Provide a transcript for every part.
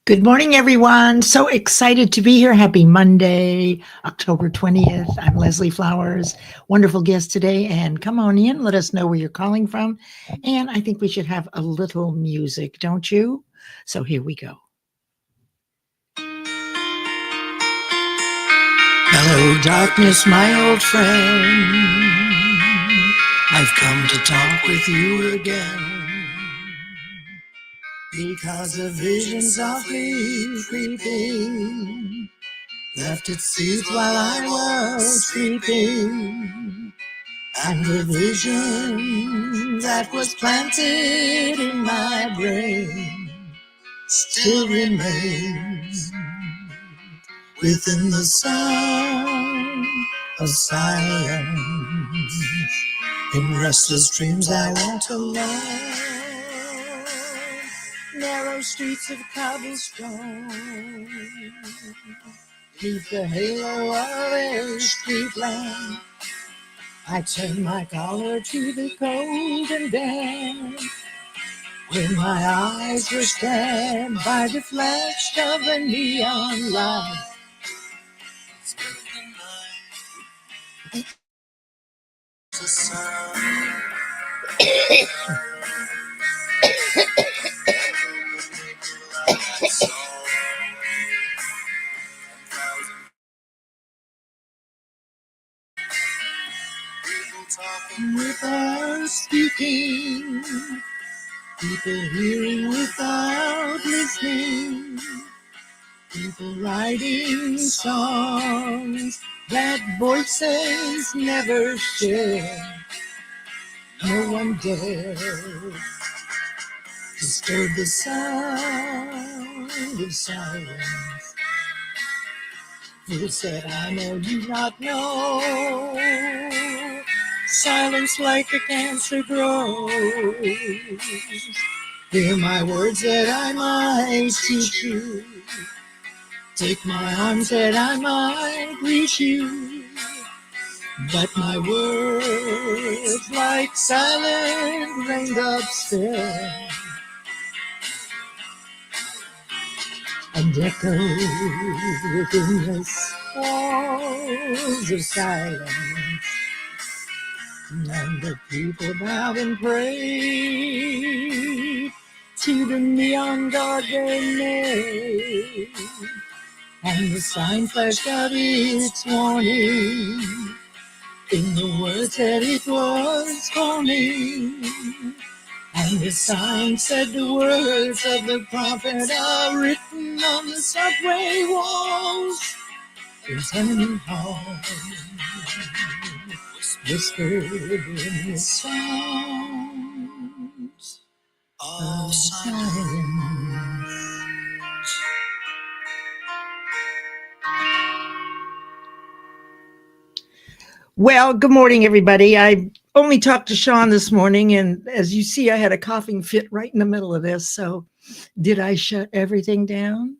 Good morning, everyone. So excited to be here. Happy Monday, October 20th. I'm Leslie Flowers. Wonderful guest today. And come on in. Let us know where you're calling from. And I think we should have a little music, don't you? So here we go. Hello, darkness, my old friend. I've come to talk with you again. Because the vision softly creeping left its seeds while I was sleeping, and the vision that was planted in my brain still remains within the sound of silence. In restless dreams I want to learn narrow streets of cobblestone, beneath the halo of a street lamp. I turn my collar to the cold and damp, when my eyes were stabbed by the flash of a neon light. Without speaking, people hearing without listening, people writing songs that voices never share. No one dares disturb the sound of silence. Who said, I know you not know? Silence like a cancer grows. Hear my words that I might teach you. Take my arms that I might reach you. But my words like silent raindrops fell and echo within the walls of silence. And the people bowed and prayed to the neon god they made, and the sign flashed out its warning in the words that it was calling. And the sign said the words of the prophet are written on the subway walls, in tenement halls, whispered in the sounds of silence. Well, good morning, everybody. I only talked to Shawn this morning, and as you see, I had a coughing fit right in the middle of this. So did I shut everything down?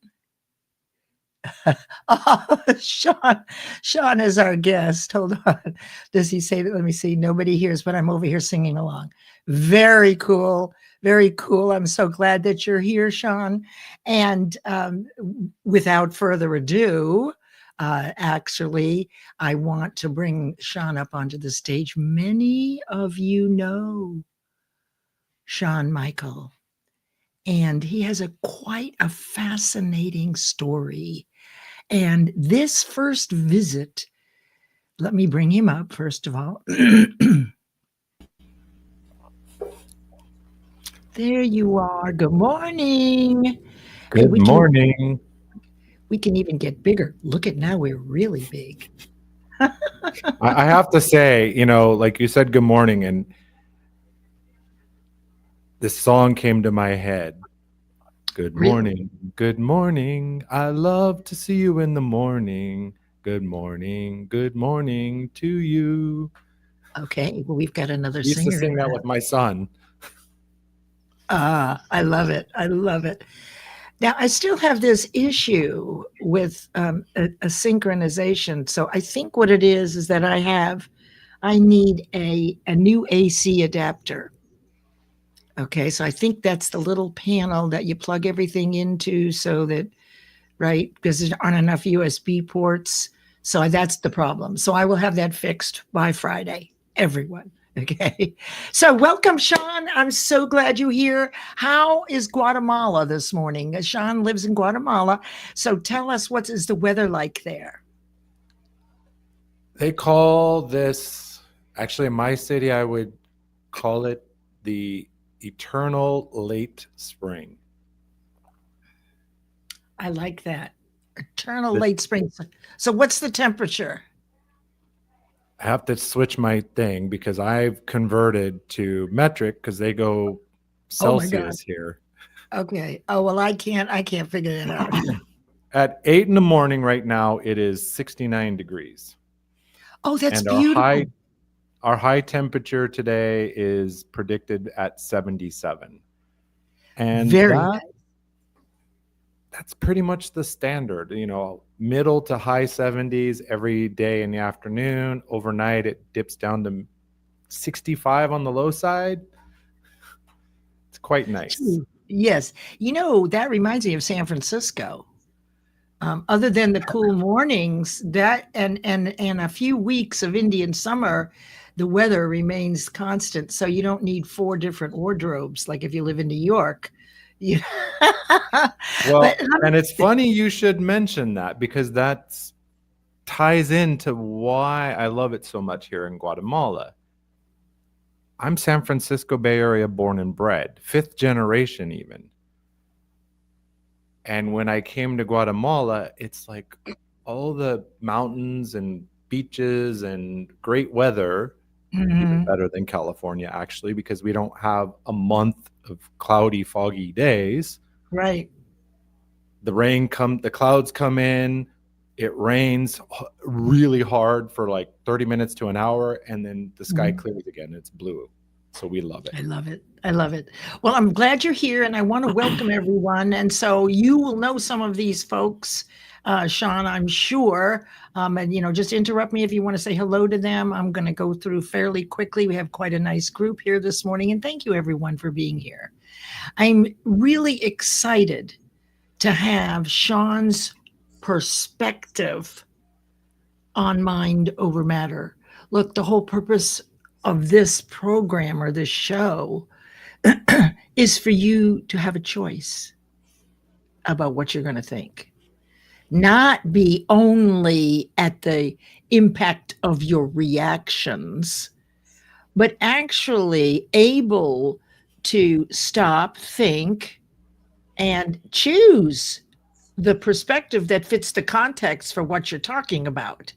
Oh, Shawn is our guest. Hold on. Does he say that? Let me see. Nobody hears, but I'm over here singing along. Very cool. Very cool. I'm so glad that you're here, Shawn. And without further ado, actually, I want to bring Shawn up onto the stage. Many of you know Shawn Michael, and he has quite a fascinating story. And this first visit, let me bring him up first of all. There you are. Good morning. Good morning. We can even get bigger. Look at now, we're really big. I have to say, like you said, good morning, and this song came to my head. Good morning, good morning. I love to see you in the morning. Good morning to you. Okay, well, we've got another singer. I used to sing that with my son. I love it. I love it. Now, I still have this issue with a synchronization. So I think what it is that I need a new AC adapter. Okay, so I think that's the little panel that you plug everything into so that, right, because there aren't enough USB ports. So that's the problem. So I will have that fixed by Friday, everyone. Okay. So welcome, Shawn. I'm so glad you're here. How is Guatemala this morning? Shawn lives in Guatemala. So tell us, what is the weather like there? They call this, actually in my city, I would call it the eternal late spring. I like that. Eternal late spring. So what's the temperature? I have to switch my thing because I've converted to metric because they go Celsius here. Okay. Oh, well, I can't figure that out. At 8 in the morning right now, it is 69 degrees. Oh, that's and beautiful. Our high temperature today is predicted at 77. And that's pretty much the standard, middle to high 70s every day in the afternoon. Overnight, it dips down to 65 on the low side. It's quite nice. Yes. That reminds me of San Francisco. Other than the cool mornings, that and a few weeks of Indian summer, the weather remains constant. So you don't need 4 different wardrobes like if you live in New York. Well, and it's funny you should mention that because that ties into why I love it so much here in Guatemala. I'm San Francisco Bay Area born and bred, 5th generation even. And when I came to Guatemala, it's like all the mountains and beaches and great weather, even better than California, actually, because we don't have a month of cloudy, foggy days. Right. The clouds come in, it rains really hard for like 30 minutes to an hour, and then the sky clears again. It's blue. So we love it. I love it. I love it. Well, I'm glad you're here, and I want to welcome everyone. And so you will know some of these folks, Shawn, I'm sure. And, just interrupt me if you want to say hello to them. I'm going to go through fairly quickly. We have quite a nice group here this morning, and thank you, everyone, for being here. I'm really excited to have Shawn's perspective on mind over matter. Look, the whole purpose of this program or this show is for you to have a choice about what you're going to think, not be only at the impact of your reactions, but actually able to stop, think, and choose the perspective that fits the context for what you're talking about,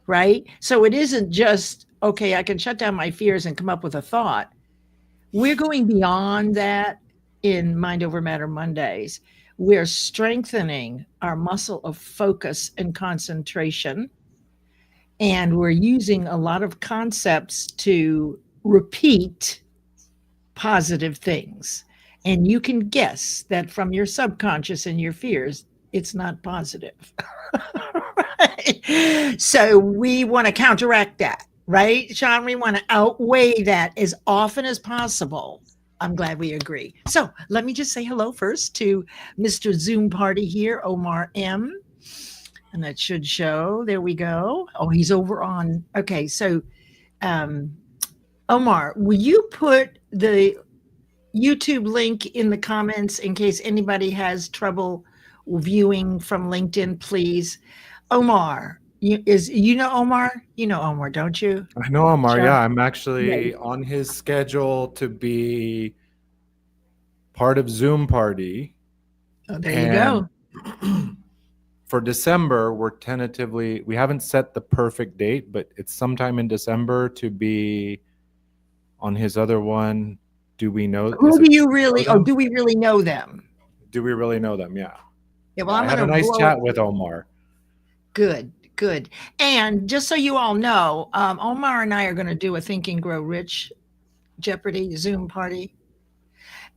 right? So it isn't just, okay, I can shut down my fears and come up with a thought. We're going beyond that in Mind Over Matter Mondays. We're strengthening our muscle of focus and concentration. And we're using a lot of concepts to repeat positive things. And you can guess that from your subconscious and your fears, it's not positive. Right? So we want to counteract that. Right, Shawn? We want to outweigh that as often as possible. I'm glad we agree. So let me just say hello first to Mr. Zoom Party here, Omar M. And that should show. There we go. Oh, he's over on. Okay, so Omar, will you put the YouTube link in the comments in case anybody has trouble viewing from LinkedIn, please? Omar. You know Omar? You know Omar, don't you? I know Omar, Shawn? Yeah. I'm actually on his schedule to be part of Zoom Party. Oh, there you go. For December, we haven't set the perfect date, but it's sometime in December to be on his other one. Do we know? Who do you really, do we really know them? Do we really know them? Yeah. Yeah, well, I had a nice chat with Omar. Good. And just so you all know, Omar and I are going to do a Think and Grow Rich Jeopardy Zoom party.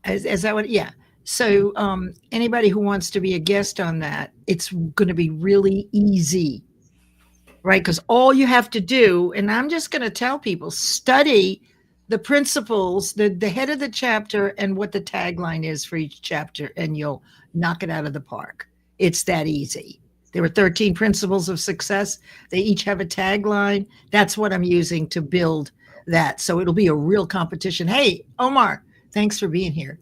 Is that what? Yeah. So anybody who wants to be a guest on that, it's going to be really easy, right? Because all you have to do, and I'm just going to tell people, study the principles, the head of the chapter, and what the tagline is for each chapter, and you'll knock it out of the park. It's that easy. There were 13 principles of success. They each have a tagline. That's what I'm using to build that. So it'll be a real competition. Hey, Omar, thanks for being here.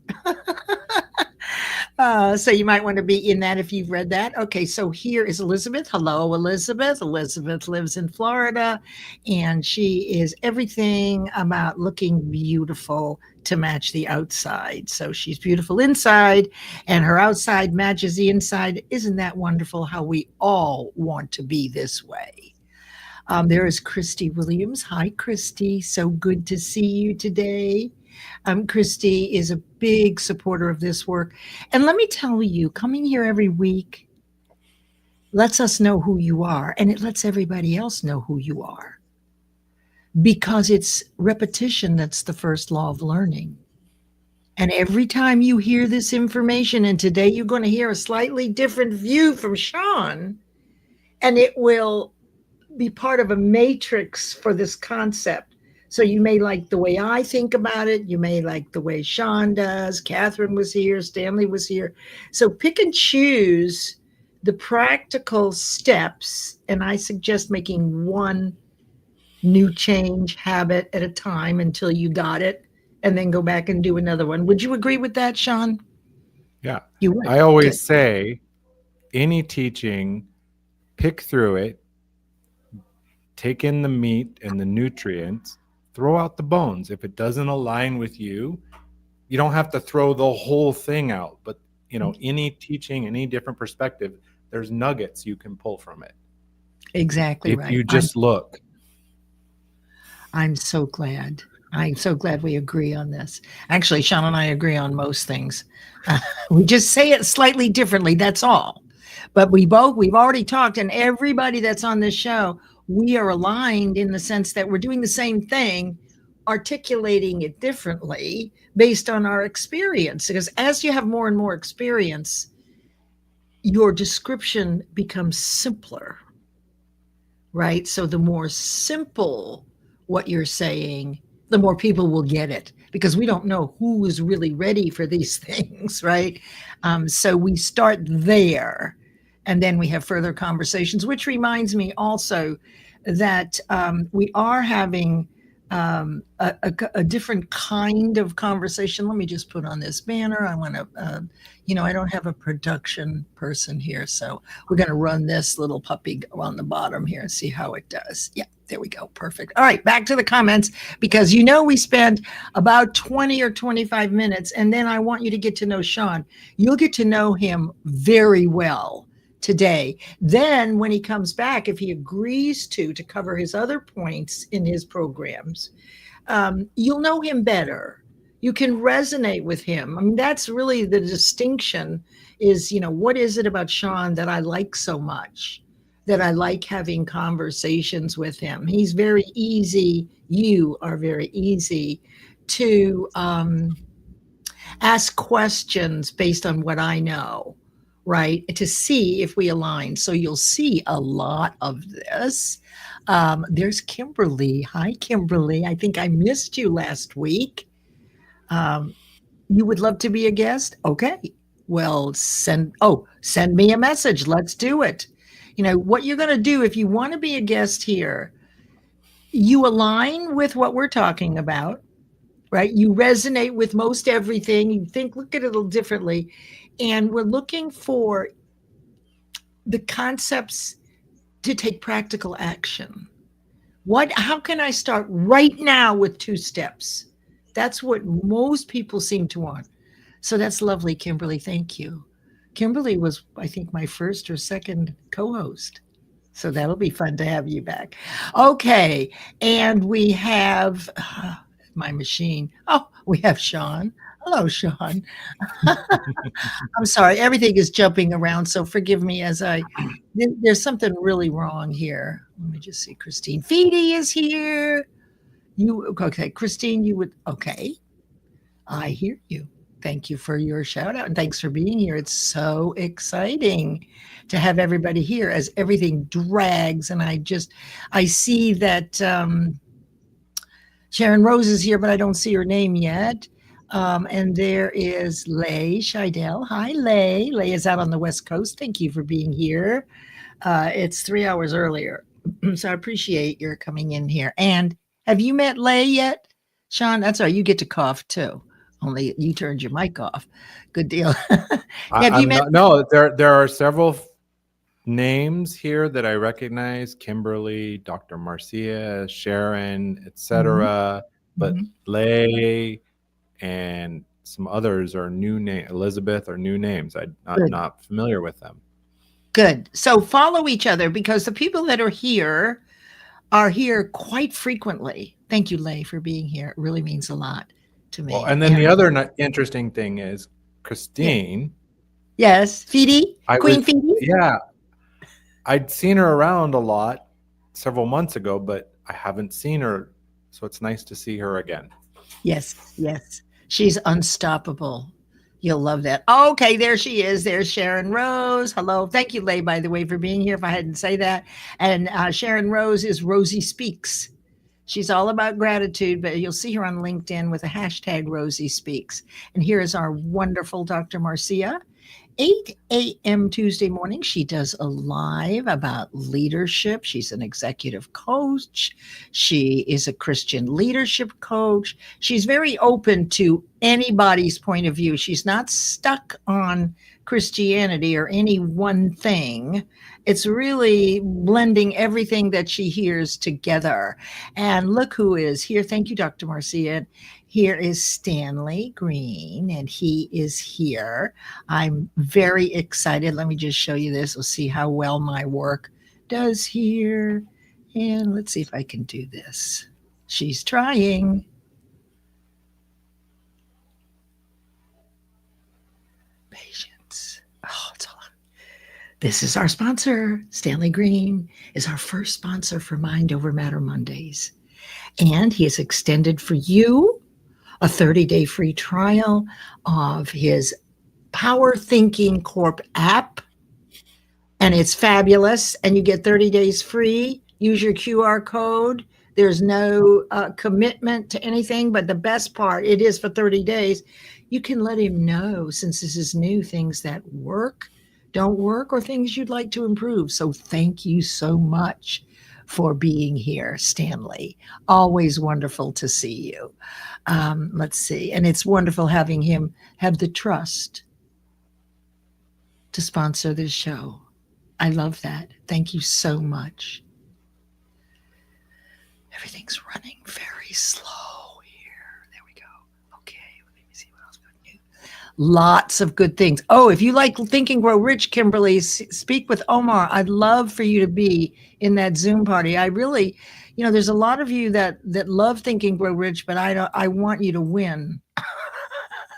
So you might want to be in that if you've read that. Okay, so here is Elizabeth. Hello, Elizabeth. Elizabeth lives in Florida, and she is everything about looking beautiful to match the outside. So she's beautiful inside, and her outside matches the inside. Isn't that wonderful how we all want to be this way? There is Christy Williams. Hi, Christy. So good to see you today. Christy is a big supporter of this work. And let me tell you, coming here every week lets us know who you are, and it lets everybody else know who you are. Because it's repetition that's the first law of learning. And every time you hear this information, and today you're going to hear a slightly different view from Shawn, and it will be part of a matrix for this concept. So you may like the way I think about it. You may like the way Shawn does. Catherine was here. Stanley was here. So pick and choose the practical steps. And I suggest making one new change habit at a time until you got it, and then go back and do another one. Would you agree with that, Shawn? Yeah. You would. I always say any teaching, pick through it, take in the meat and the nutrients, throw out the bones. If it doesn't align with you, you don't have to throw the whole thing out. But, any teaching, any different perspective, there's nuggets you can pull from it. Exactly right. If you just look. I'm so glad. I'm so glad we agree on this. Actually, Shawn and I agree on most things. We just say it slightly differently. That's all. But we've already talked, and everybody that's on this show, we are aligned in the sense that we're doing the same thing, articulating it differently based on our experience. Because as you have more and more experience, your description becomes simpler, right? So the more simple what you're saying, the more people will get it, because we don't know who is really ready for these things, right? So we start there, and then we have further conversations, which reminds me also that we are having a different kind of conversation. Let me just put on this banner. I want to, I don't have a production person here, so we're going to run this little puppy on the bottom here and see how it does. Yeah, there we go. Perfect. All right, back to the comments, because we spend about 20 or 25 minutes, and then I want you to get to know Shawn. You'll get to know him very well today. Then when he comes back, if he agrees to cover his other points in his programs, you'll know him better. You can resonate with him. I mean, that's really the distinction is, what is it about Shawn that I like so much, that I like having conversations with him? He's very easy. You are very easy to ask questions based on what I know, right? To see if we align. So you'll see a lot of this. There's Kimberly. Hi, Kimberly. I think I missed you last week. You would love to be a guest? Okay. Well, send me a message. Let's do it. What you're going to do if you want to be a guest here, you align with what we're talking about, right? You resonate with most everything. You look at it a little differently. And we're looking for the concepts to take practical action. How can I start right now with 2 steps? That's what most people seem to want. So that's lovely, Kimberly. Thank you. Kimberly was, I think, my first or second co-host. So that'll be fun to have you back. Okay. And we have my machine. Oh, we have Shawn. Hello, Shawn. I'm sorry. Everything is jumping around. So forgive me there's something really wrong here. Let me just see. Christine Feedy is here. Okay. Christine, okay. I hear you. Thank you for your shout out, and thanks for being here. It's so exciting to have everybody here as everything drags. And I see that Sharon Rose is here, but I don't see her name yet. And there is Lay Scheidel. Hi, Lay. Lay is out on the West Coast. Thank you for being here. It's 3 hours earlier. So I appreciate your coming in here. And have you met Lay yet? Shawn, that's all right. You get to cough too. Only you turned your mic off. Good deal. Have you met? No, there are several names here that I recognize: Kimberly, Dr. Marcia, Sharon, etc. But Lay and some others are new name. Elizabeth are new names. I'm not familiar with them. Good. So follow each other, because the people that are here quite frequently. Thank you, Lay, for being here. It really means a lot to me. Well, and then the other interesting thing is Christine. Yes, Feedy, Queen Feedy. Yeah, I'd seen her around a lot several months ago, but I haven't seen her, so it's nice to see her again. Yes, yes. She's unstoppable. You'll love that. Okay, there she is. There's Sharon Rose. Hello. Thank you, Lay, by the way, for being here, if I hadn't say that. And Sharon Rose is Rosie Speaks. She's all about gratitude, but you'll see her on LinkedIn with a hashtag Rosie Speaks. And here is our wonderful Dr. Marcia. 8 a.m. Tuesday morning, she does a live about leadership. She's an executive coach. She is a Christian leadership coach. She's very open to anybody's point of view. She's not stuck on Christianity or any one thing. It's really blending everything that she hears together. And look who is here. Thank you, Dr. Marcia. Here is Stanley Green, and he is here. I'm very excited. Let me just show you this. We'll see how well my work does here. And let's see if I can do this. She's trying. Patience. Oh, it's all. This is our sponsor. Stanley Green is our first sponsor for Mind Over Matter Mondays. And he has extended for you a 30-day free trial of his Power Thinking Corp app. And it's fabulous. And you get 30 days free. Use your QR code. There's no commitment to anything. But the best part, it is for 30 days. You can let him know, since this is new, things that work, don't work, or things you'd like to improve. So thank you so much for being here, Stanley. Always wonderful to see you. Let's see. And it's wonderful having him have the trust to sponsor this show. I love that. Thank you so much. Everything's running very slow here. There we go. Okay. Let me see what else we got new. Lots of good things. Oh, if you like Think and Grow Rich, Kimberly, speak with Omar. I'd love for you to be in that Zoom party. I really, there's a lot of you that love Think and Grow Rich, but I want you to win.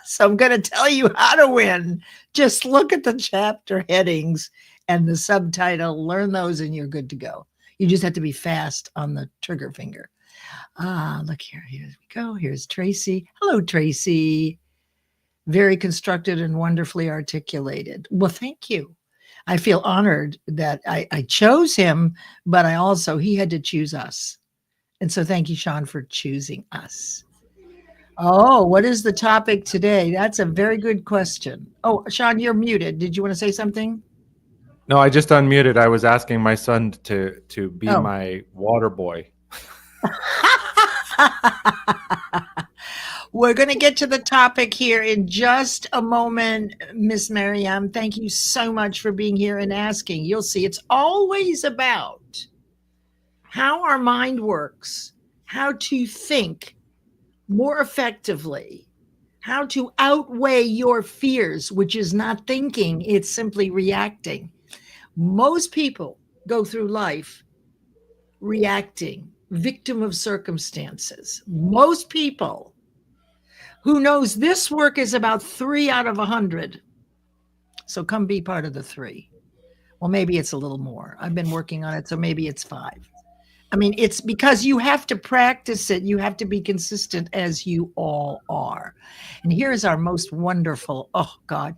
So I'm going to tell you how to win. Just look at the chapter headings and the subtitle, learn those, and you're good to go. You just have to be fast on the trigger finger. Look here. Here we go. Here's Tracy. Hello, Tracy. Very constructed and wonderfully articulated. Well, thank you. I feel honored that I chose him, but he had to choose us. And so thank you, Shawn, for choosing us. Oh, what is the topic today? That's a very good question. Oh, Shawn, you're muted. Did you want to say something? No, I just unmuted. I was asking my son to be my water boy. We're going to get to the topic here in just a moment, Miss Mariam. Thank you so much for being here and asking. You'll see it's always about how our mind works, how to think more effectively, how to outweigh your fears, which is not thinking, it's simply reacting. Most people go through life reacting, victim of circumstances. Most people who knows this work is about 3 out of 100. So come be part of the 3. Well, maybe it's a little more. I've been working on it, so maybe it's 5. I mean, it's because you have to practice it. You have to be consistent, as you all are. And here's our most wonderful, oh God.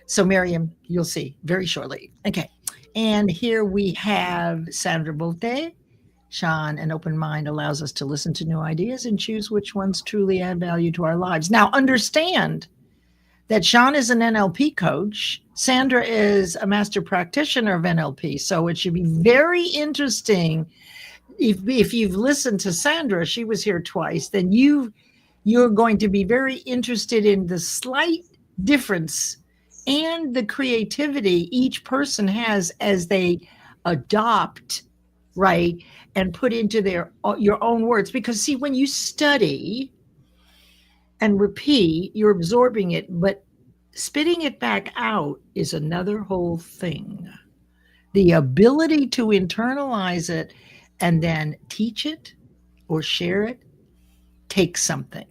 So Miriam, you'll see very shortly. Okay. And here we have Sandra Bolte. Shawn, an open mind allows us to listen to new ideas and choose which ones truly add value to our lives. Now, understand that Shawn is an NLP coach. Sandra is a master practitioner of NLP. So it should be very interesting. If you've listened to Sandra, she was here twice, then you're going to be very interested in the slight difference and the creativity each person has as they adopt, right, and put into your own words. Because see, when you study and repeat, you're absorbing it, but spitting it back out is another whole thing. The ability to internalize it and then teach it or share it takes something.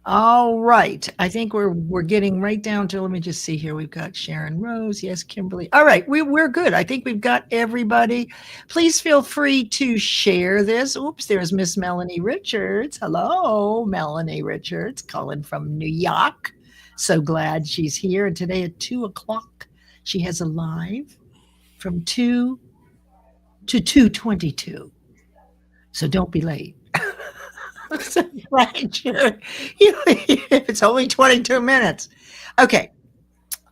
All right. I think we're getting right down to, let me just see here. We've got Sharon Rose. Yes, Kimberly. All right. We're good. I think we've got everybody. Please feel free to share this. Oops, there's Miss Melanie Richards. Hello, Melanie Richards, calling from New York. So glad she's here. And today at 2:00, she has a live from 2 to 2:22. So don't be late. Right, sure. It's only 22 minutes. Okay.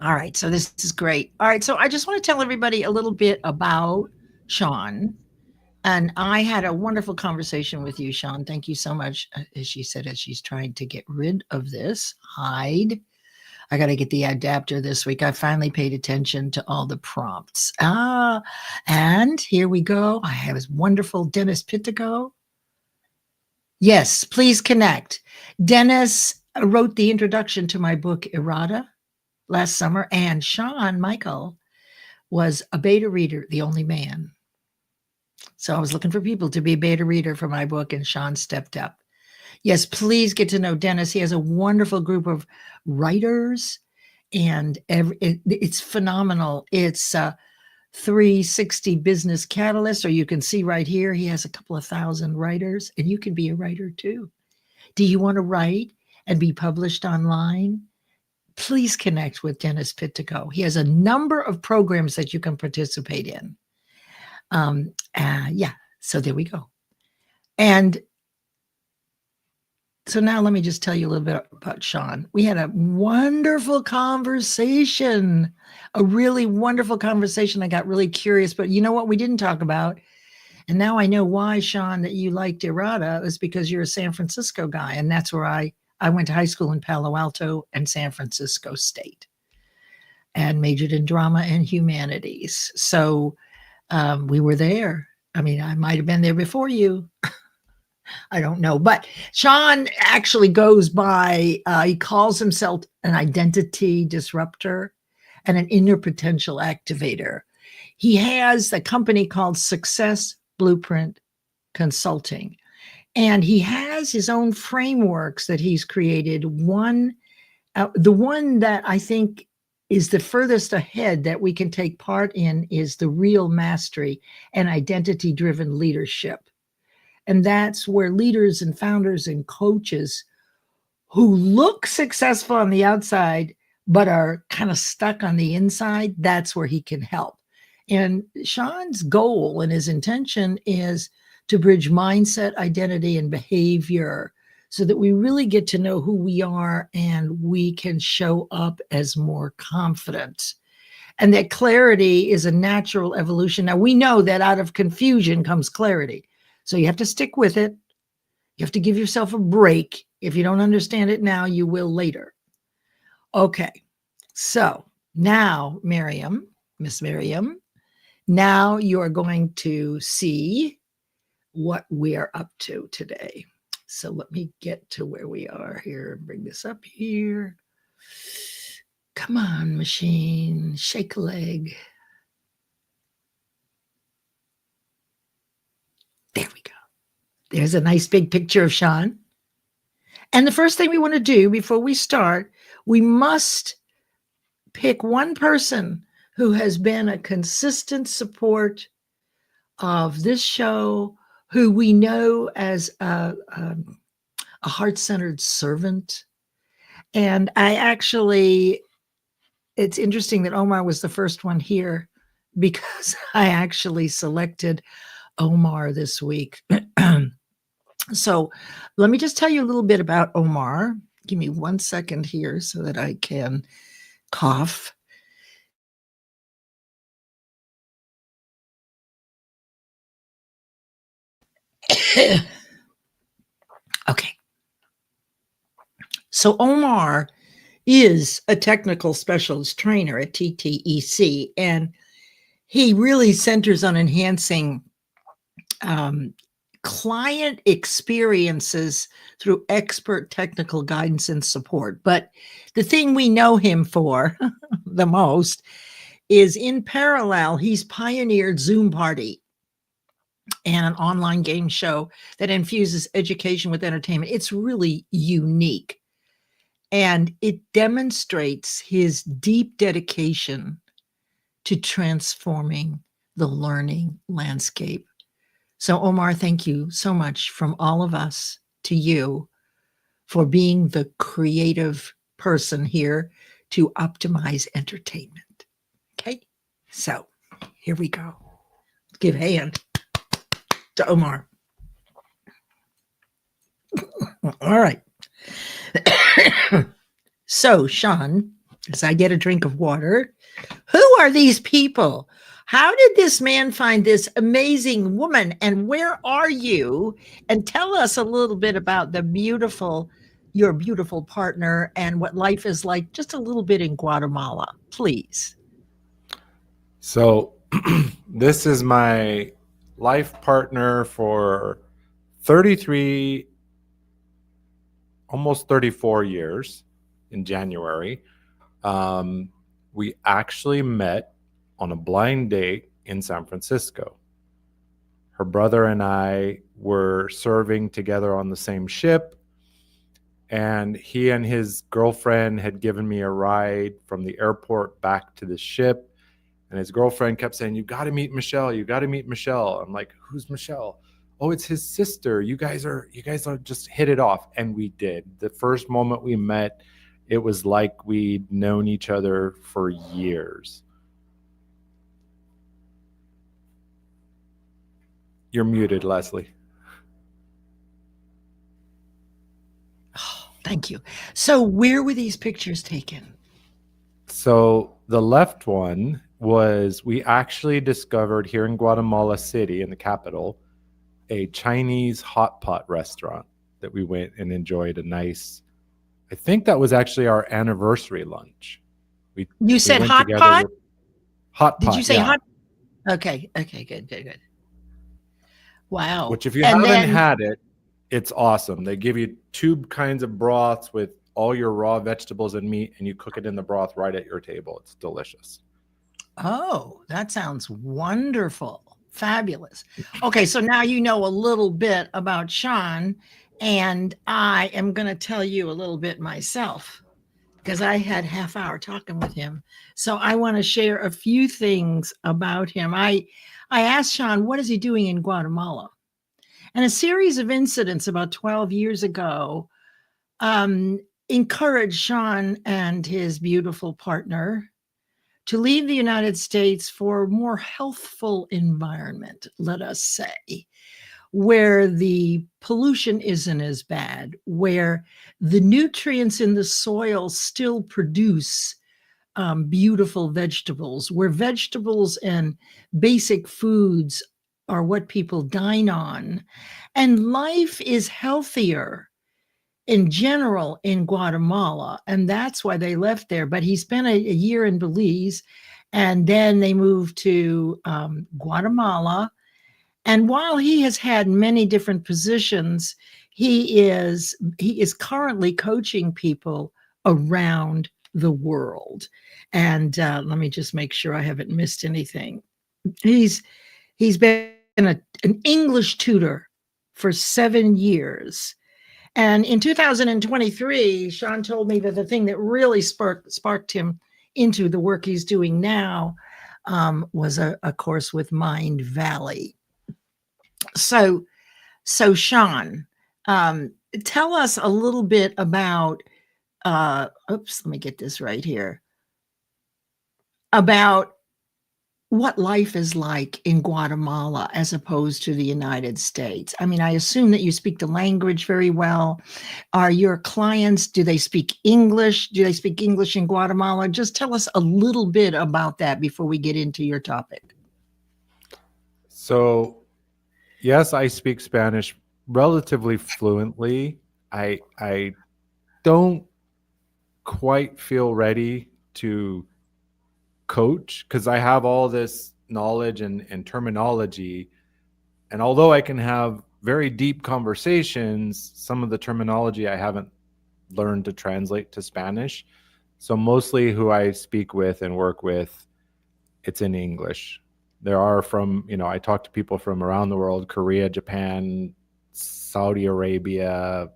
All right. So this is great. All right. So I just want to tell everybody a little bit about Shawn. And I had a wonderful conversation with you, Shawn. Thank you so much. As she said, as she's trying to get rid of this, hide. I got to get the adapter this week. I finally paid attention to all the prompts. And here we go. I have this wonderful Dennis Pittico. Yes, please connect. Dennis wrote the introduction to my book, Errata, last summer, and Shawn Michael was a beta reader, the only man. So I was looking for people to be a beta reader for my book, and Shawn stepped up. Yes, please get to know Dennis. He has a wonderful group of writers, and it's phenomenal. It's 360 Business Catalyst, or you can see right here, he has a couple of thousand writers, and you can be a writer too. Do you want to write and be published online? Please connect with Dennis Pittico. He has a number of programs that you can participate in. Yeah, so there we go. And so now let me just tell you a little bit about Shawn. We had a wonderful conversation, a really wonderful conversation. I got really curious, but you know what we didn't talk about? And now I know why, Shawn, that you liked Errata is because you're a San Francisco guy. And that's where I went to high school in Palo Alto and San Francisco State and majored in drama and humanities. So we were there. I mean, I might have been there before you. I don't know, but Shawn actually goes by, he calls himself an identity disruptor and an inner potential activator. He has a company called Success Blueprint Consulting, and he has his own frameworks that he's created. The one that I think is the furthest ahead that we can take part in is the R.E.A.L Mastery and identity-driven leadership. And that's where leaders and founders and coaches who look successful on the outside, but are kind of stuck on the inside, that's where he can help. And Shawn's goal and his intention is to bridge mindset, identity, and behavior so that we really get to know who we are and we can show up as more confident. And that clarity is a natural evolution. Now, we know that out of confusion comes clarity. So you have to stick with it. You have to give yourself a break. If you don't understand it now, you will later. Okay. So now, Miss Miriam, now you are going to see what we are up to today. So let me get to where we are here. Bring this up here. Come on, machine. Shake a leg. There we go. There's a nice big picture of Shawn. And the first thing we want to do before we start, we must pick one person who has been a consistent support of this show, who we know as a heart-centered servant. And it's interesting that Omar was the first one here because I actually selected Omar this week. So let me just tell you a little bit about Omar. Give me 1 second here so that I can cough. Okay. So Omar is a technical specialist trainer at TTEC, and he really centers on enhancing client experiences through expert technical guidance and support. But the thing we know him for the most is, in parallel, he's pioneered Zoom Party and an online game show that infuses education with entertainment. It's really unique, and it demonstrates his deep dedication to transforming the learning landscape. So, Omar, thank you so much from all of us to you for being the creative person here to optimize entertainment. Okay, so here we go. Give a hand to Omar. All right. So, Shawn, as I get a drink of water, who are these people? How did this man find this amazing woman? And where are you? And tell us a little bit about your beautiful partner and what life is like, just a little bit in Guatemala, please. So this is my life partner for 33, almost 34 years in January. We actually met on a blind date in San Francisco. Her brother and I were serving together on the same ship, and he and his girlfriend had given me a ride from the airport back to the ship. And his girlfriend kept saying, "You got to meet Michelle. You got to meet Michelle." I'm like, "Who's Michelle?" "Oh, it's his sister. You guys are just hit it off." And we did. The first moment we met, it was like we'd known each other for years. You're muted, Leslie. Oh, thank you. So where were these pictures taken? So the left one was, we actually discovered here in Guatemala City, in the capital, a Chinese hot pot restaurant that we went and enjoyed a nice, I think that was actually our anniversary lunch. You said hot pot? Hot pot. Did you say hot? Okay. Good. Wow. Which, if you haven't had it, it's awesome. They give you 2 kinds of broths with all your raw vegetables and meat, and you cook it in the broth right at your table. It's delicious. Oh, that sounds wonderful. Fabulous. Okay, so now you know a little bit about Shawn, and I am going to tell you a little bit myself because I had half hour talking with him. So I want to share a few things about him. I asked Shawn, what is he doing in Guatemala? And a series of incidents about 12 years ago encouraged Shawn and his beautiful partner to leave the United States for a more healthful environment, let us say, where the pollution isn't as bad, where the nutrients in the soil still produce beautiful vegetables, where vegetables and basic foods are what people dine on, and life is healthier in general in Guatemala, and that's why they left there. But he spent a year in Belize, and then they moved to Guatemala. And while he has had many different positions, he is currently coaching people around the world. And let me just make sure I haven't missed anything. He's been an English tutor for 7 years. And in 2023, Shawn told me that the thing that really sparked him into the work he's doing now was a course with Mind Valley. So Shawn, tell us a little bit about, let me get this right here, about what life is like in Guatemala as opposed to the United States? I mean, I assume that you speak the language very well. Are your clients, do they speak English? Do they speak English in Guatemala? Just tell us a little bit about that before we get into your topic. So, yes, I speak Spanish relatively fluently. I don't quite feel ready to coach because I have all this knowledge and terminology. And although I can have very deep conversations, some of the terminology I haven't learned to translate to Spanish. So mostly who I speak with and work with, it's in English. There are from, I talk to people from around the world, Korea, Japan, Saudi Arabia,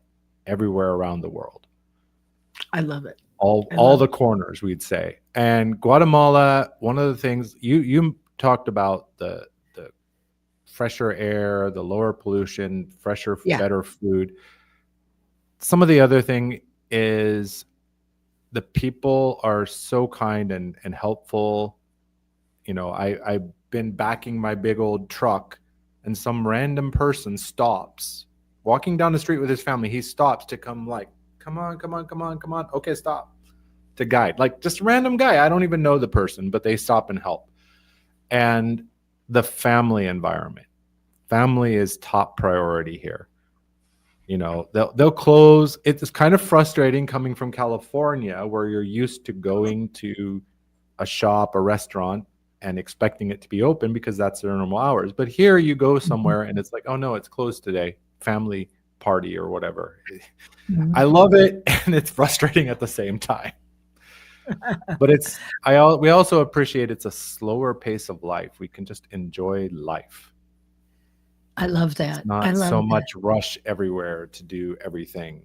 everywhere around the world. I love it. All the corners, we'd say. And Guatemala, one of the things you talked about, the fresher air, the lower pollution, fresher, better food. Some of the other thing is the people are so kind and helpful. I've been backing my big old truck and some random person stops, walking down the street with his family. He stops to come like, come on. Okay, stop. To guide, like just a random guy. I don't even know the person, but they stop and help. And the family environment. Family is top priority here. They'll close. It's kind of frustrating coming from California where you're used to going to a shop, a restaurant, and expecting it to be open because that's their normal hours. But here you go somewhere and it's like, oh no, it's closed today. Family party or whatever. I love it and it's frustrating at the same time. But we also appreciate it's a slower pace of life. We can just enjoy life. I love that. It's not so much rush everywhere to do everything.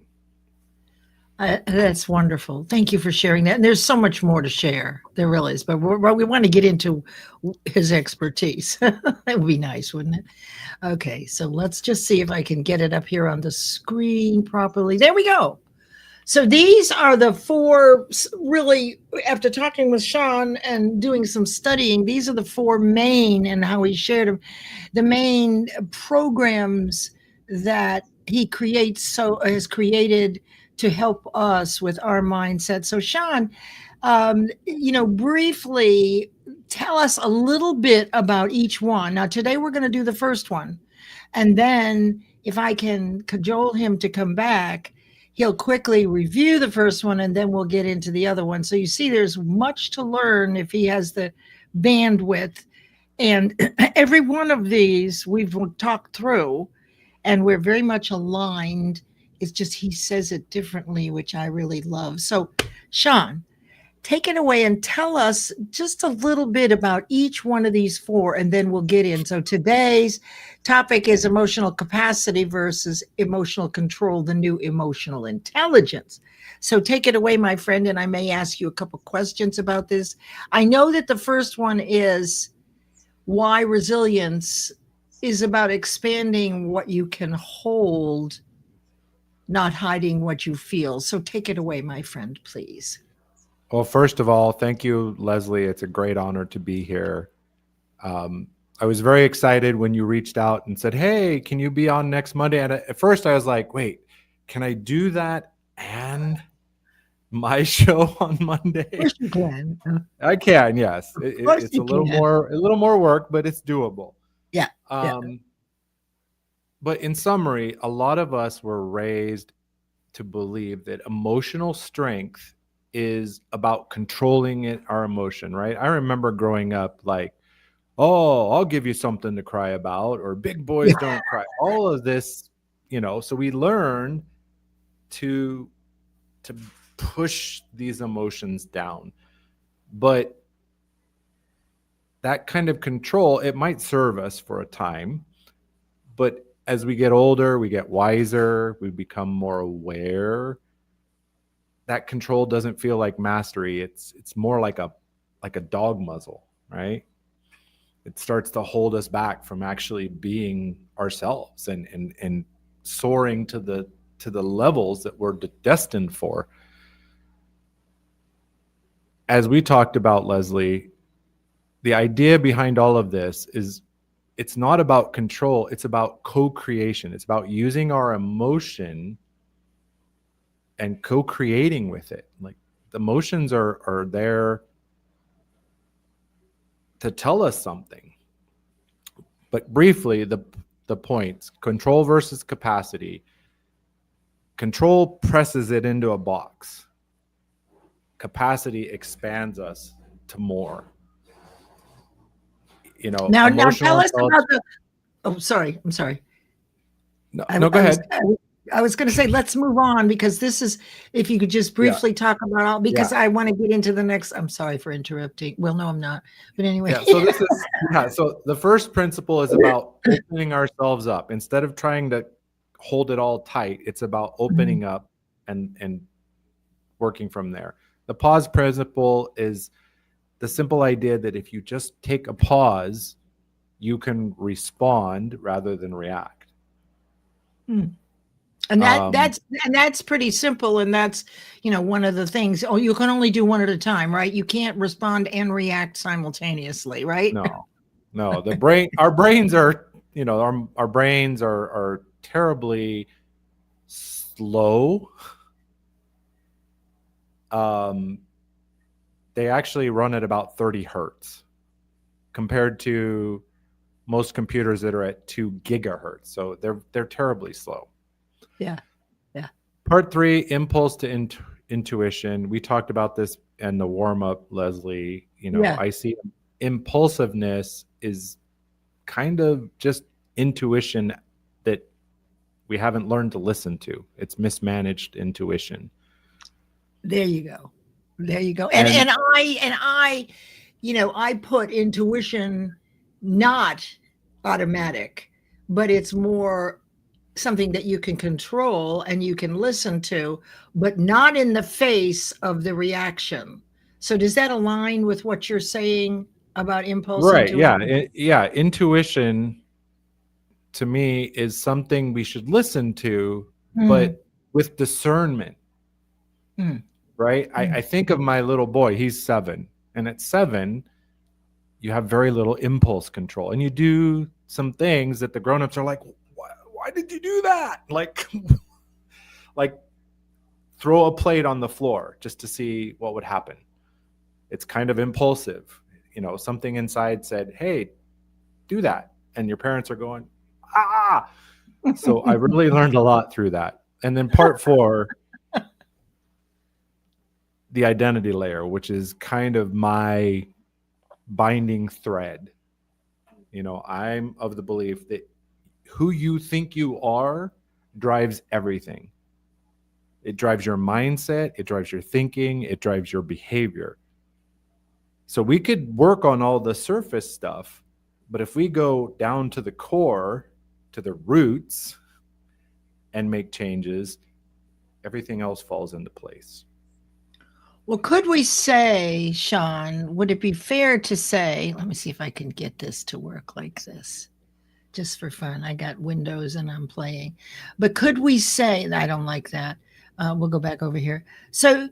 That's wonderful. Thank you for sharing that. And there's so much more to share. There really is. But we want to get into his expertise. That would be nice, wouldn't it? Okay, so let's just see if I can get it up here on the screen properly. There we go. So these are the four, really, after talking with Shawn and doing some studying, these are the four main, and how he shared them, the main programs that he has created to help us with our mindset. So Shawn, briefly tell us a little bit about each one. Now, today we're going to do the first one. And then if I can cajole him to come back, he'll quickly review the first one and then we'll get into the other one. So you see, there's much to learn if he has the bandwidth. And every one of these we've talked through and we're very much aligned. It's just he says it differently, which I really love. So Shawn, take it away and tell us just a little bit about each one of these four, and then we'll get in. So today's topic is emotional capacity versus emotional control, the new emotional intelligence. So take it away, my friend, and I may ask you a couple questions about this. I know that the first one is why resilience is about expanding what you can hold, not hiding what you feel. So take it away, my friend, please. Well, first of all, thank you, Leslie. It's a great honor to be here. I was very excited when you reached out and said, hey, can you be on next Monday? And at first I was like, wait, can I do that and my show on Monday? Of course you can. I can, yes. It's a little more work, but it's doable. Yeah. But in summary, a lot of us were raised to believe that emotional strength is about controlling our emotion, right? I remember growing up like, oh, I'll give you something to cry about, or big boys don't cry. All of this, so we learn to push these emotions down. But that kind of control, it might serve us for a time, but as we get older, we get wiser, we become more aware. That control doesn't feel like mastery. It's more like a dog muzzle, right? It starts to hold us back from actually being ourselves and soaring to the levels that we're destined for. As we talked about, Leslie, the idea behind all of this is it's not about control. It's about co-creation. It's about using our emotion and co-creating with it. Like the emotions are there to tell us something. But briefly, the points: control versus capacity. Control presses it into a box. Capacity expands us to more. You know, Now emotional tell us intelligence. about the. Oh, sorry. I'm sorry. No, I, no, go I was, ahead. I was going to say, let's move on, because this is, if you could just briefly talk about all, because I want to get into the next. I'm sorry for interrupting. Well, no, I'm not. But anyway. Yeah. So this is, so the first principle is about opening ourselves up. Instead of trying to hold it all tight, it's about opening up and working from there. The pause principle is the simple idea that if you just take a pause, you can respond rather than react. And that's pretty simple. And that's, one of the things. Oh, you can only do one at a time, right? You can't respond and react simultaneously, right? No, the brain, our brains are, our brains are terribly slow. They actually run at about 30 hertz compared to most computers that are at 2 gigahertz. So they're terribly slow. Yeah. Part 3, impulse to intuition. We talked about this in the warm-up, Leslie. I see impulsiveness is kind of just intuition that we haven't learned to listen to. It's mismanaged intuition. There you go. And I put intuition not automatic, but it's more something that you can control and you can listen to, but not in the face of the reaction. So does that align with what you're saying about impulse? Right. Intuition? Yeah. Intuition to me is something we should listen to, but with discernment. Right. I think of my little boy. He's 7. And at 7, you have very little impulse control. And you do some things that the grownups are like, why did you do that? Like throw a plate on the floor just to see what would happen. It's kind of impulsive. Something inside said, hey, do that. And your parents are going, ah. So I really learned a lot through that. And then part 4, the identity layer, which is kind of my binding thread. I'm of the belief that who you think you are drives everything. It drives your mindset, it drives your thinking, it drives your behavior. So we could work on all the surface stuff, but if we go down to the core, to the roots, and make changes, everything else falls into place. Well, could we say, Shawn, would it be fair to say, let me see if I can get this to work like this, just for fun. I got Windows and I'm playing. But could we say, I don't like that. We'll go back over here. So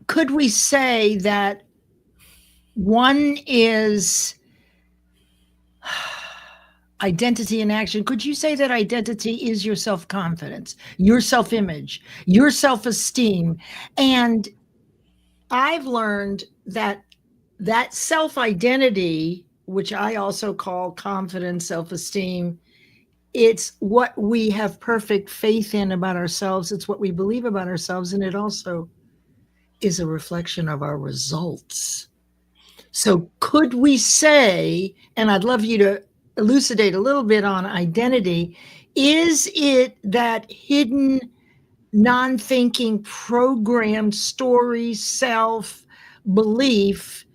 could we say that one is identity in action? Could you say that identity is your self-confidence, your self-image, your self-esteem? And I've learned that self-identity, which I also call confidence, self-esteem, it's what we have perfect faith in about ourselves. It's what we believe about ourselves. And it also is a reflection of our results. So could we say, and I'd love you to elucidate a little bit on identity, is it that hidden, non-thinking, programmed story, self-belief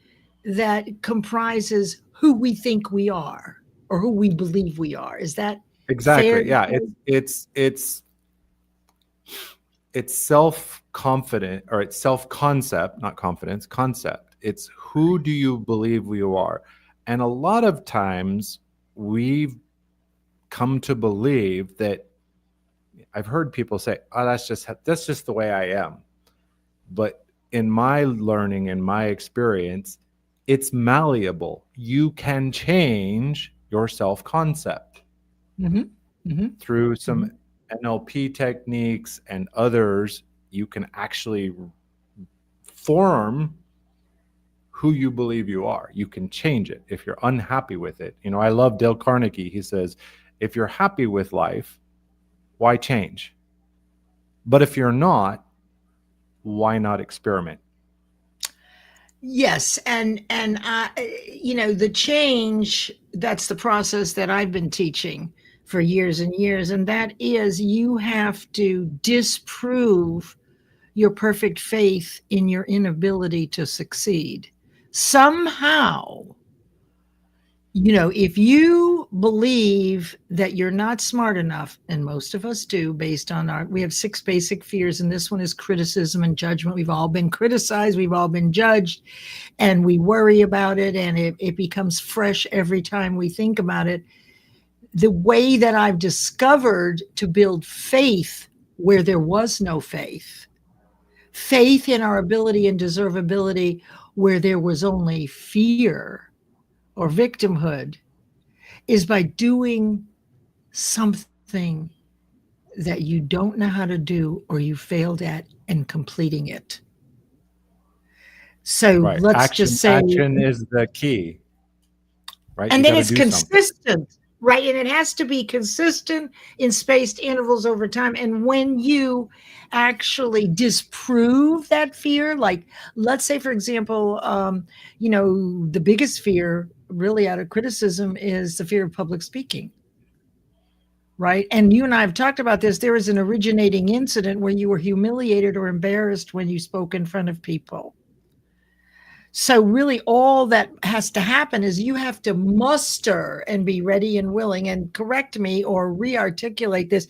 that comprises who we think we are or who we believe we are? Is that exactly fair? Yeah, it's self-confident, or it's self-concept, not confidence, concept. It's who do you believe you are? And a lot of times we've come to believe that, I've heard people say, oh, that's just the way I am. But in my learning and my experience, it's malleable. You can change your self-concept through some NLP techniques and others. You can actually form who you believe you are. You can change it if you're unhappy with it. You know, I love Dale Carnegie. He says, if you're happy with life, why change? But if you're not, why not experiment? Yes, and you know, the change, that's the process that I've been teaching for years and years, and that is you have to disprove your perfect faith in your inability to succeed. Somehow, you know, if you believe that you're not smart enough, and most of us do, based on we have 6 basic fears, and this one is criticism and judgment. We've all been criticized, we've all been judged, and we worry about it, and it becomes fresh every time we think about it. The way that I've discovered to build faith where there was no faith, faith in our ability and deservability where there was only fear or victimhood, is by doing something that you don't know how to do or you failed at and completing it. So let's just say action is the key, right? And then it's consistent, right? And it has to be consistent in spaced intervals over time. And when you actually disprove that fear, like let's say, for example, you know, the biggest fear really out of criticism is the fear of public speaking, right? And you and I have talked about this. There was an originating incident where you were humiliated or embarrassed when you spoke in front of people. So really all that has to happen is you have to muster and be ready and willing, and correct me or re-articulate this,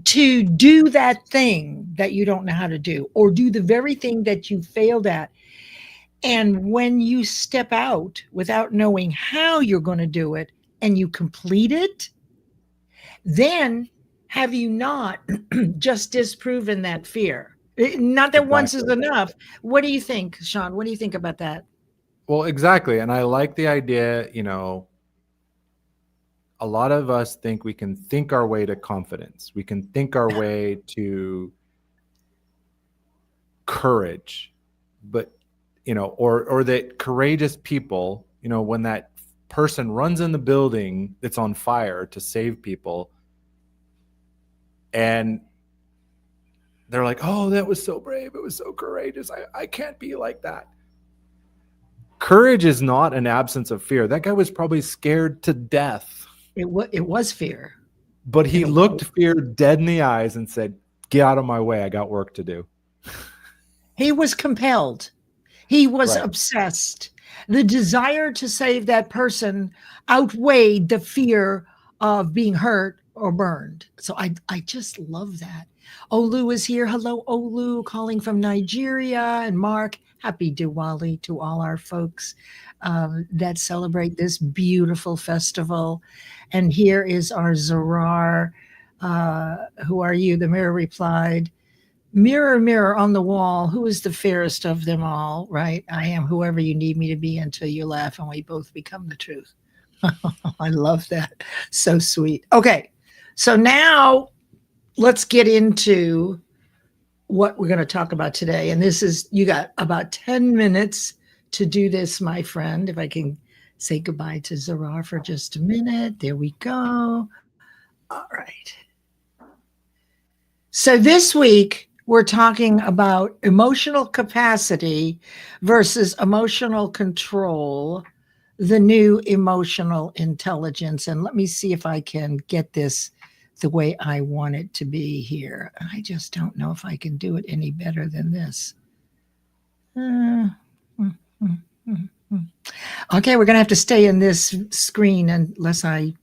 to do that thing that you don't know how to do, or do the very thing that you failed at. And when you step out without knowing how you're going to do it and you complete it, then have you not just disproven that fear? Not that once is enough. What do you think, Shawn? What do you think about that? Well, exactly. And I like the idea, you know, a lot of us think we can think our way to confidence. We can think our way to courage. But, you know, or that courageous people, you know, when that person runs in the building that's on fire to save people, and they're like, oh, that was so brave. It was so courageous. I can't be like that. Courage is not an absence of fear. That guy was probably scared to death. It was fear. But he looked fear dead in the eyes and said, get out of my way. I got work to do. He was compelled. He was obsessed. The desire to save that person outweighed the fear of being hurt or burned. So I just love that. Olu is here. Hello, Olu, calling from Nigeria. And Mark, happy Diwali to all our folks that celebrate this beautiful festival. And here is our Zarar. Who are you? The mirror replied, mirror, mirror on the wall, who is the fairest of them all, right? I am whoever you need me to be until you laugh and we both become the truth. I love that. So sweet. Okay. So now let's get into what we're going to talk about today. And this is, you got about 10 minutes to do this, my friend. If I can say goodbye to Zarar for just a minute. There we go. All right. So this week, we're talking about emotional capacity versus emotional control, the new emotional intelligence. And let me see if I can get this the way I want it to be here. I just don't know if I can do it any better than this. Okay, we're going to have to stay in this screen unless I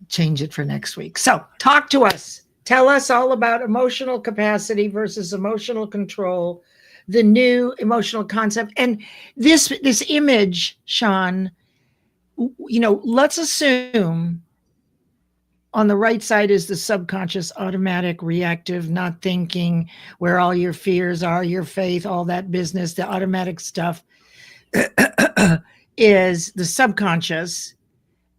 change it for next week. So talk to us. Tell us all about emotional capacity versus emotional control, the new emotional concept. And this image, Shawn, you know, let's assume On the right side is the subconscious, automatic, reactive, not thinking, where all your fears are, your faith, all that business, the automatic stuff is the subconscious.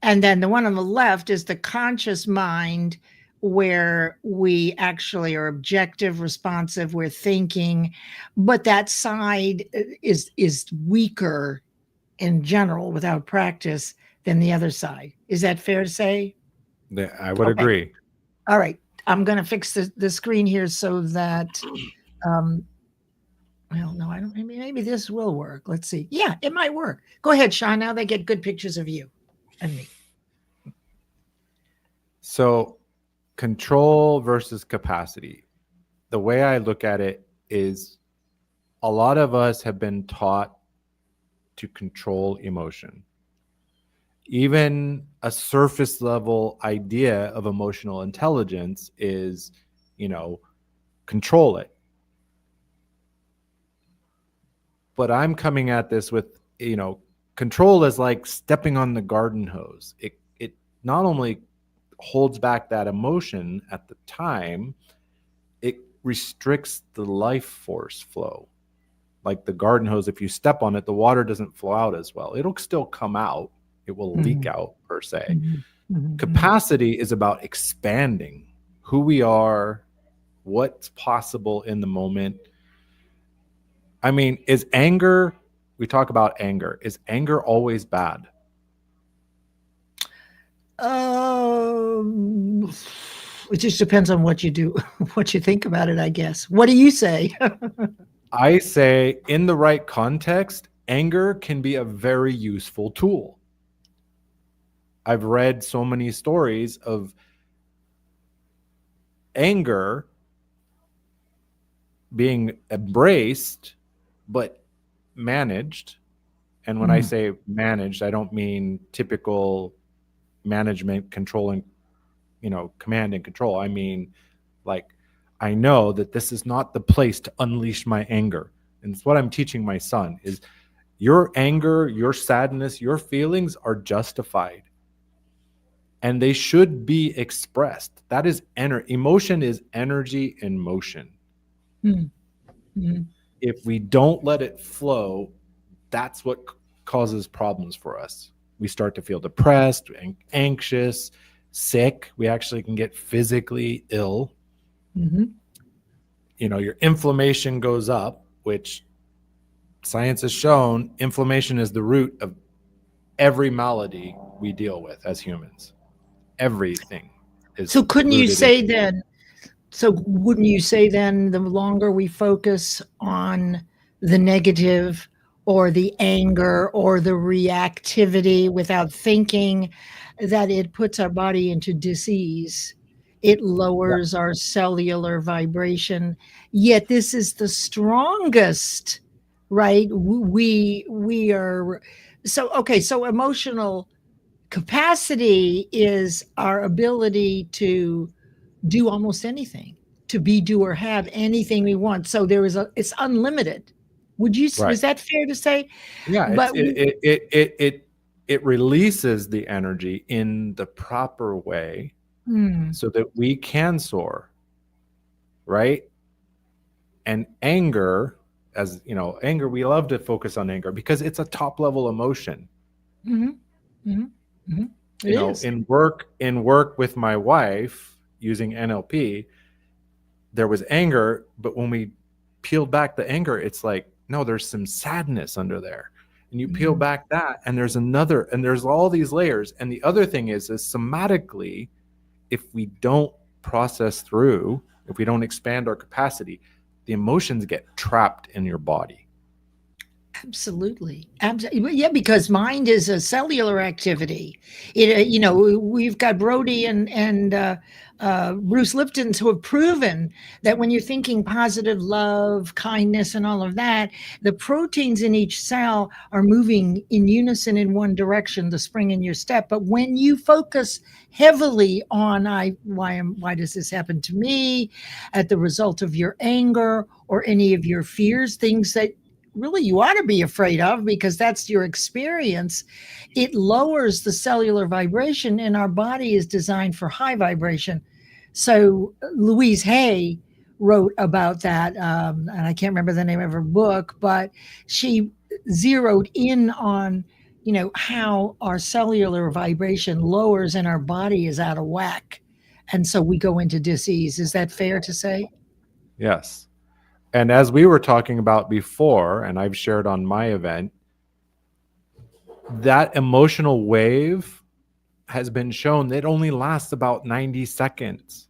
And then the one on the left is the conscious mind, where we actually are objective, responsive, we're thinking, but that side is weaker in general without practice than the other side. Is that fair to say? I would Okay. agree. All right. I'm going to fix the screen here so that, well, no, I don't, maybe this will work. Let's see. Yeah, it might work. Go ahead, Shawn. Now they get good pictures of you and me. So control versus capacity. The way I look at it is a lot of us have been taught to control emotion. Even a surface level idea of emotional intelligence is, control it. But I'm coming at this with, control is like stepping on the garden hose. It not only holds back that emotion at the time, it restricts the life force flow. Like the garden hose, if you step on it, the water doesn't flow out as well. It'll still come out. It will leak out, per se. Capacity is about expanding who we are, what's possible in the moment. I mean, we talk about anger. Is anger always bad? It just depends on what you do, what you think about it, I guess. What do you say? I say, in the right context, anger can be a very useful tool. I've read so many stories of anger being embraced, but managed. And when I say managed, I don't mean typical management, controlling, command and control. I mean, like, I know that this is not the place to unleash my anger. And it's what I'm teaching my son is your anger, your sadness, your feelings are justified. And they should be expressed. That is emotion is energy in motion. If we don't let it flow, that's what causes problems for us. We start to feel depressed and anxious, sick. We actually can get physically ill. Your inflammation goes up, which science has shown inflammation is the root of every malady we deal with as humans. Everything is. So couldn't you say then, wouldn't you say then the longer we focus on the negative or the anger or the reactivity without thinking, that it puts our body into disease? It lowers our cellular vibration. Yet this is the strongest, right? We are so emotional capacity is our ability to do almost anything, to be, do, or have anything we want. So it's unlimited. Would you, is that fair to say? Yeah, but it releases the energy in the proper way so that we can soar, right? And anger, anger, we love to focus on anger because it's a top level emotion. In work with my wife using NLP, there was anger, but when we peeled back the anger, it's like, no, there's some sadness under there. And you peel back that, and there's another, and there's all these layers. And the other thing is somatically, if we don't process through, if we don't expand our capacity, the emotions get trapped in your body. Absolutely. Yeah, because mind is a cellular activity. We've got Brody and Bruce Lipton's who have proven that when you're thinking positive love, kindness, and all of that, the proteins in each cell are moving in unison in one direction, the spring in your step. But when you focus heavily on why does this happen to me, at the result of your anger or any of your fears, things that really you ought to be afraid of, because that's your experience. It lowers the cellular vibration, and our body is designed for high vibration. So Louise Hay wrote about that, and I can't remember the name of her book, but she zeroed in on, how our cellular vibration lowers and our body is out of whack. And so we go into dis-ease. Is that fair to say? Yes. And as we were talking about before, and I've shared on my event, that emotional wave has been shown that it only lasts about 90 seconds.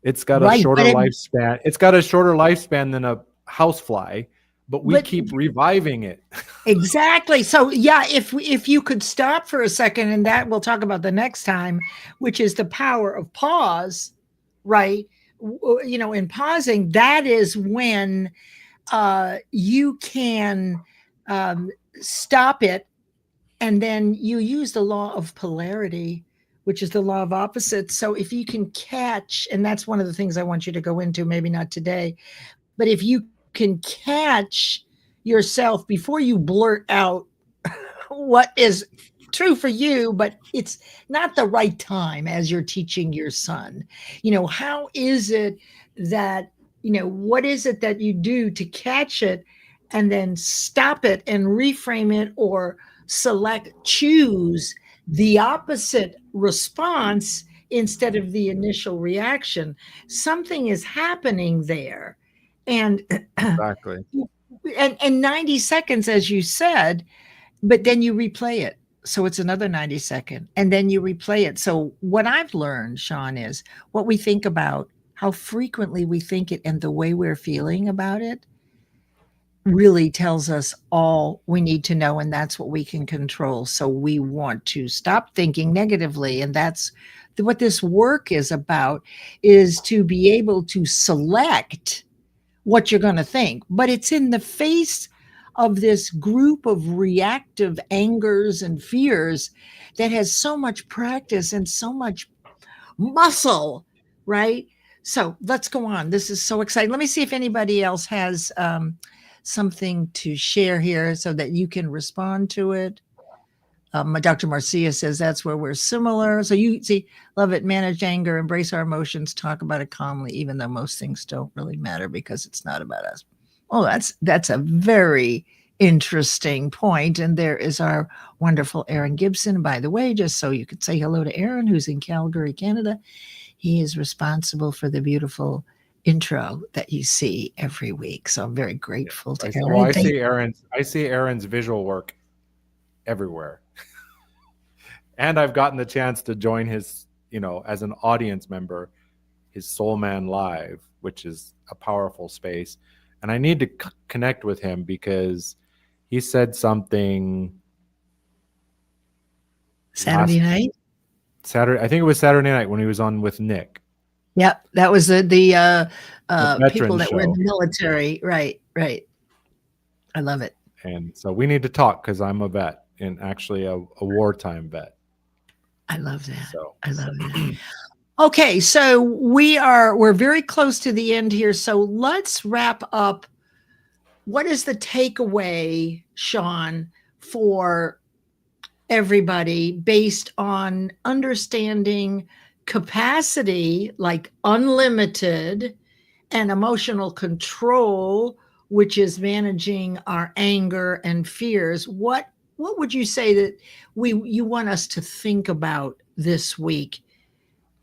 It's got a shorter lifespan. It's got a shorter lifespan than a housefly, but we keep reviving it. Exactly. So yeah, if you could stop for a second, and that we'll talk about the next time, which is the power of pause, right? In pausing, that is when you can stop it, and then you use the law of polarity, which is the law of opposites. So if you can catch, and that's one of the things I want you to go into, maybe not today, but if you can catch yourself before you blurt out what is true for you, but it's not the right time as you're teaching your son. How is it that, what is it that you do to catch it and then stop it and reframe it, or choose the opposite response instead of the initial reaction? Something is happening there. And exactly. And 90 seconds, as you said, but then you replay it. So it's another 90 seconds, and then you replay it. So what I've learned, Shawn, is what we think about, how frequently we think it, and the way we're feeling about it really tells us all we need to know, and that's what we can control. So we want to stop thinking negatively, and that's what this work is about, is to be able to select what you're going to think. But it's in the face of this group of reactive angers and fears that has so much practice and so much muscle, right? So let's go on. This is so exciting. Let me see if anybody else has something to share here so that you can respond to it. Dr. Marcia says that's where we're similar. So you see, love it, manage anger, embrace our emotions, talk about it calmly, even though most things don't really matter because it's not about us. Oh, that's a very interesting point. And there is our wonderful Aaron Gibson, by the way, just so you could say hello to Aaron, who's in Calgary, Canada. He is responsible for the beautiful intro that you see every week. So I'm very grateful to Aaron. Well, I see Aaron's visual work everywhere. And I've gotten the chance to join his, as an audience member, his Soul Man Live, which is a powerful space. And I need to connect with him because he said something Saturday night. I think it was Saturday night when he was on with Nick. Yep, that was the people that show. were in the military. Right. I love it. And so we need to talk because I'm a vet, and actually a wartime vet. I love that. I love that. Okay, so we're very close to the end here. So let's wrap up. What is the takeaway, Shawn, for everybody based on understanding capacity, like unlimited, and emotional control, which is managing our anger and fears? What would you say that you want us to think about this week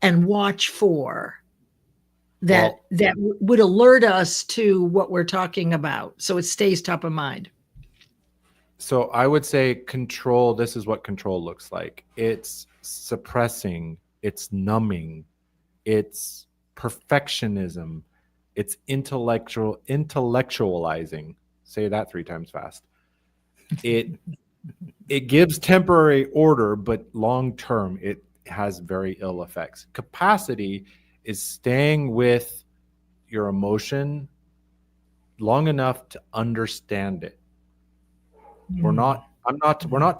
and watch for that would alert us to what we're talking about so it stays top of mind? So I would say control, this is what control looks like. It's suppressing, it's numbing, it's perfectionism, it's intellectualizing. Say that 3 times fast. It gives temporary order, but long term, it has very ill effects. Capacity is staying with your emotion long enough to understand it. We're not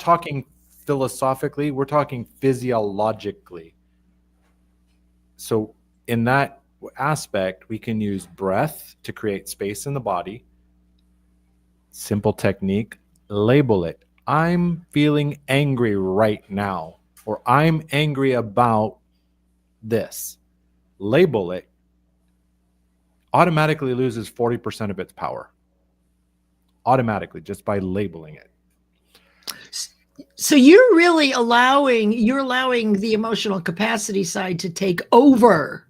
talking philosophically, we're talking physiologically. So in that aspect, we can use breath to create space in the body. Simple technique, label it. I'm feeling angry right now, or I'm angry about this. Label it. Automatically loses 40% of its power. Automatically, just by labeling it. So you're really allowing the emotional capacity side to take over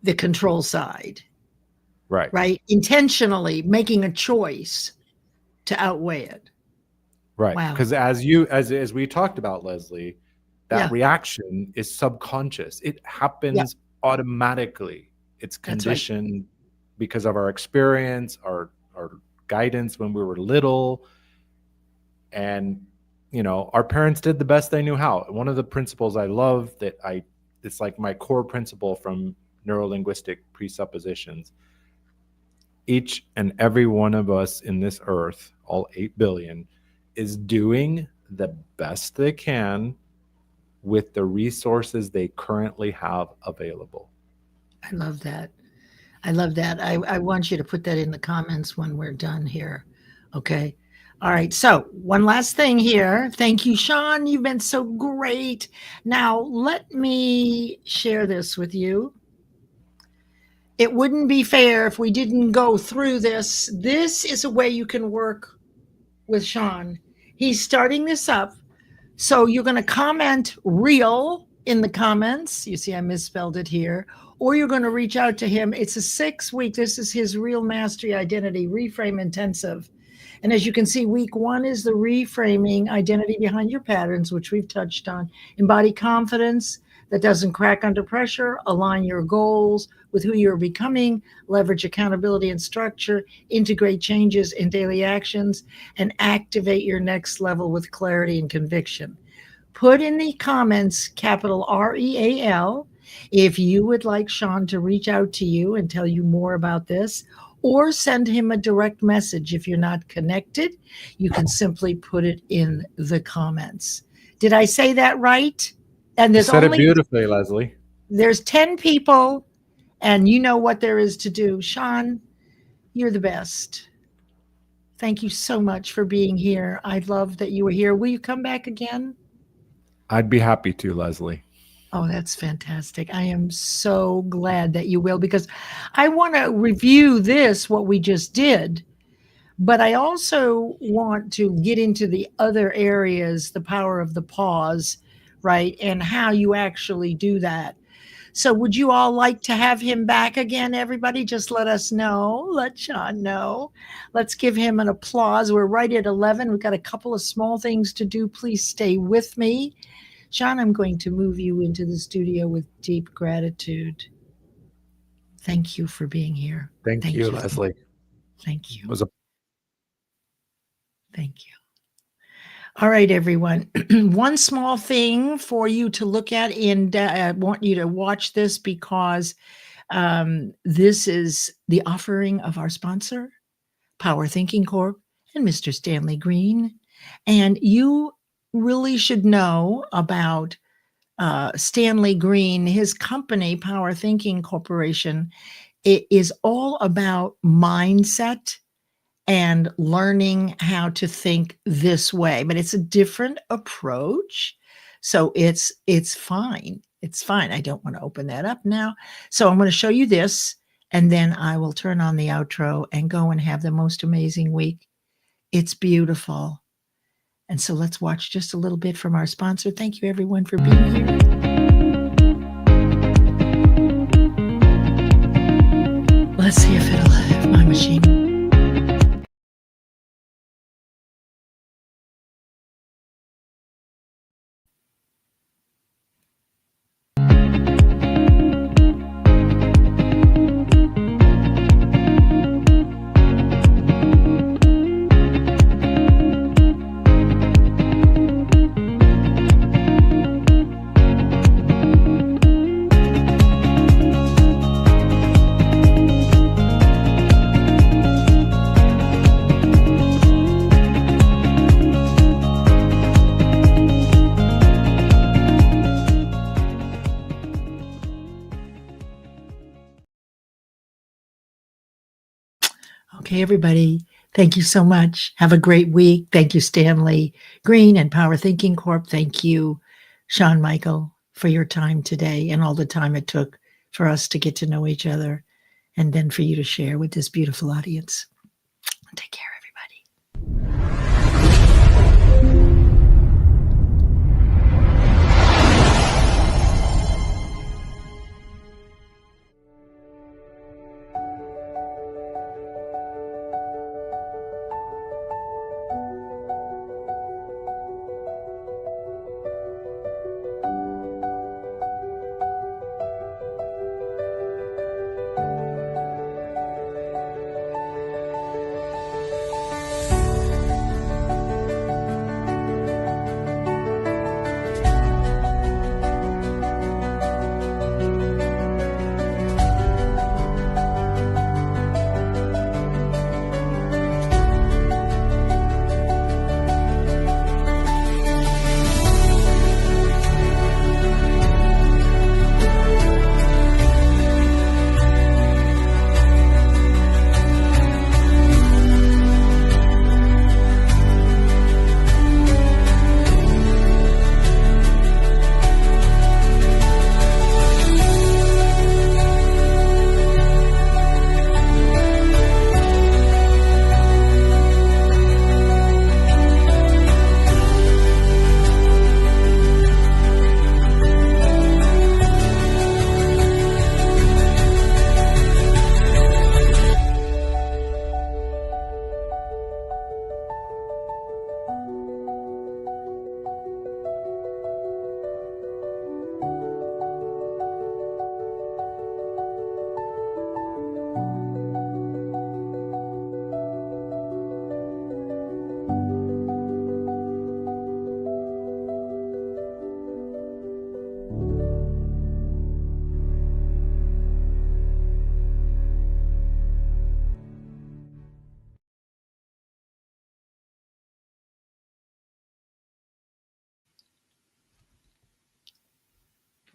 the control side. Right. Right? Intentionally making a choice to outweigh it. Right. Wow. Because as we talked about, Leslie, that reaction is subconscious. It happens automatically. It's conditioned because of our experience, our guidance when we were little. And, you know, our parents did the best they knew how. One of the principles I love it's like my core principle from neurolinguistic presuppositions. Each and every one of us in this earth, all 8 billion, is doing the best they can with the resources they currently have available. I love that. I love that. I want you to put that in the comments when we're done here. Okay. All right. So one last thing here. Thank you, Shawn. You've been so great. Now, let me share this with you. It wouldn't be fair if we didn't go through this. This is a way you can work with Shawn. He's starting this up. So you're going to comment R.E.A.L in the comments. You see, I misspelled it here. Or you're going to reach out to him. It's a 6-week. This is his R.E.A.L Mastery Identity Reframe Intensive. And as you can see, week 1 is the reframing identity behind your patterns, which we've touched on. Embody confidence that doesn't crack under pressure. Align your goals with who you're becoming. Leverage accountability and structure. Integrate changes in daily actions. And activate your next level with clarity and conviction. Put in the comments capital R-E-A-L if you would like Shawn to reach out to you and tell you more about this, or send him a direct message. If you're not connected, you can simply put it in the comments. Did I say that right? And there's you said it beautifully, Leslie. There's 10 people, and you know what there is to do. Shawn, you're the best. Thank you so much for being here. I love that you were here. Will you come back again? I'd be happy to, Leslie. Oh, that's fantastic. I am so glad that you will, because I want to review what we just did, but I also want to get into the other areas, the power of the pause, right? And how you actually do that. So would you all like to have him back again, everybody? Just let us know. Let Shawn know. Let's give him an applause. We're right at 11. We've got a couple of small things to do. Please stay with me. Shawn, I'm going to move you into the studio with deep gratitude. Thank you for being here. Thank you, Leslie. Thank you. Thank you. All right, everyone. One small thing for you to look at, and I want you to watch this because this is the offering of our sponsor, Power Thinking Corp, and Mr. Stanley Green. And you really should know about Stanley Green. His company, Power Thinking Corporation, it is all about mindset and learning how to think this way, but it's a different approach. So it's fine. It's fine. I don't want to open that up now. So I'm going to show you this, and then I will turn on the outro and go and have the most amazing week. It's beautiful. And so let's watch just a little bit from our sponsor. Thank you, everyone, for being here. Let's see if it'll have my machine. Okay, everybody, Thank you so much. Have a great week. Thank you, Stanley Green and Power Thinking Corp. Thank you, Shawn Michael, for your time today and all the time it took for us to get to know each other and then for you to share with this beautiful audience. Take care, everybody.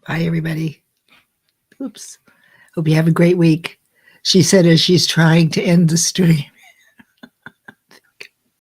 Bye, everybody. Oops. Hope you have a great week. She said as she's trying to end the stream.